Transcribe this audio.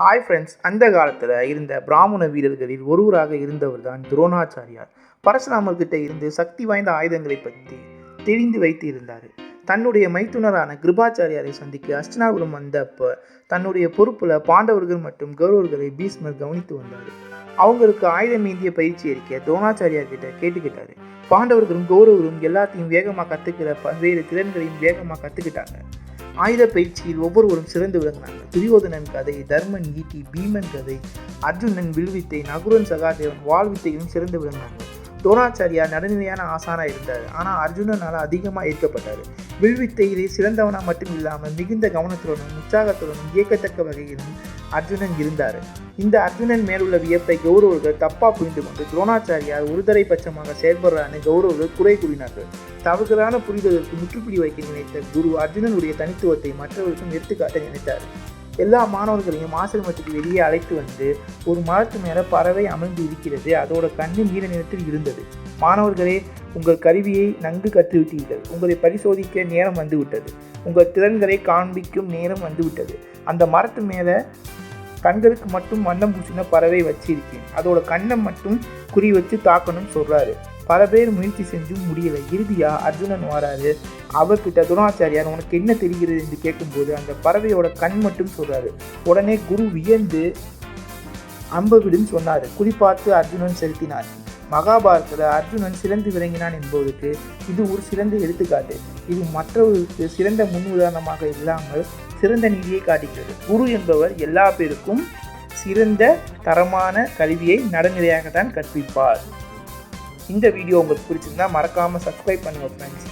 Hi friends, அந்த காலத்தில் இருந்த பிராமண வீரர்களில் ஒருவராக இருந்தவர் தான் துரோணாச்சாரியார். பரசுராமர்கிட்ட இருந்து சக்தி வாய்ந்த ஆயுதங்களை பற்றி தெரிந்து வைத்து இருந்தார். தன்னுடைய மைத்துனரான கிருபாச்சாரியாரை சந்திக்க அஸ்தினாபுரம் வந்தப்போ தன்னுடைய பொறுப்பில் பாண்டவர்கள் மற்றும் கௌரவர்களை பீஷ்மர் கவனித்து வந்தார். அவங்களுக்கு ஆயுதம் ஏந்திய பயிற்சி அளிக்க துரோணாச்சாரியார்கிட்ட கேட்டுக்கிட்டாரு. பாண்டவர்களும் கௌரவர்களும் எல்லாத்தையும் வேகமாக கற்றுக்கிற பல்வேறு திறன்களையும் வேகமாக கற்றுக்கிட்டாங்க. ஆயுத பயிற்சியில் ஒவ்வொருவரும் சிறந்து விளங்கினாங்க. துரியோதனன் கதை, தர்மன் ஈட்டி, பீமன் கதை, அர்ஜுனன் வில்வித்தை, நகுரன் சகாதேவன் வாழ்வித்தையிலும் சிறந்து விளங்கினாங்க. துரோணாச்சாரியார் நடுநிலையான ஆசானாக இருந்தார். ஆனால் அர்ஜுனனால் அதிகமாக ஈர்க்கப்பட்டார். வில்வித்தையிலே சிறந்தவனாக மட்டும் இல்லாமல் மிகுந்த கவனத்துடனும் உற்சாகத்துடனும் இயக்கத்தக்க வகையிலும் அர்ஜுனன் இருந்தார். இந்த அர்ஜுனன் மேலுள்ள வியப்பை கௌரவர்கள் தப்பா புரிந்து கொண்டு துரோணாச்சாரியார் ஒருதலை பட்சமாக செயல்படுறான்னு கௌரவர்கள் குறை கூறினார்கள். தவறுதலான புரிதலுக்கு முற்றுப்புள்ளி வைக்க நினைத்த குரு அர்ஜுனனுடைய தனித்துவத்தை மற்றவர்களுக்கும் எடுத்துக்காட்ட நினைத்தார். எல்லா மாணவர்களையும் ஆசிரமத்துக்கு வெளியே அழைத்து வந்து ஒரு மரத்து மேலே பறவை அமர்ந்து இருக்கிறது. அதோட கண்ணு நீல நிறத்தில் இருந்தது. மாணவர்களே, உங்கள் கருவியை நன்கு கற்றுவிட்டீர்கள். உங்களை பரிசோதிக்க நேரம் வந்துவிட்டது. உங்கள் திறன்களை காண்பிக்கும் நேரம் வந்துவிட்டது. அந்த மரத்து மேலே கண்களுக்கு மட்டும் வண்ணம் பூசின பறவை வச்சிருக்கேன். அதோட கண்ணை மட்டும் குறி வச்சு தாக்கணும்னு சொல்கிறாரு. பல பேர் முயற்சி செஞ்சும் முடியலை. இறுதியாக அர்ஜுனன் வராரு. அவர்கிட்ட துரோணாச்சாரியார் உனக்கு என்ன தெரிகிறது என்று கேட்கும்போது அந்த பறவையோட கண் மட்டும் சொல்கிறாரு. உடனே குரு வியந்து அம்பவிடுன்னு சொன்னார். குறிப்பார்த்து அர்ஜுனன் செலுத்தினார். மகாபாரதத்தில் அர்ஜுனன் சிறந்து விளங்கினான் என்பதற்கு இது ஒரு சிறந்த எடுத்துக்காட்டு. இது மற்றவர்களுக்கு சிறந்த முன் உதாரணமாக இல்லாமல் சிறந்த நீதியை காட்டுகிறது. குரு என்பவர் எல்லா பேருக்கும் சிறந்த தரமான கல்வியை நடுநிலையாகத்தான் கற்பிப்பார். இந்த வீடியோ உங்களுக்கு பிடிச்சிருந்தா மறக்காமல் சப்ஸ்கிரைப் பண்ணுங்கள் ஃப்ரெண்ட்ஸ்.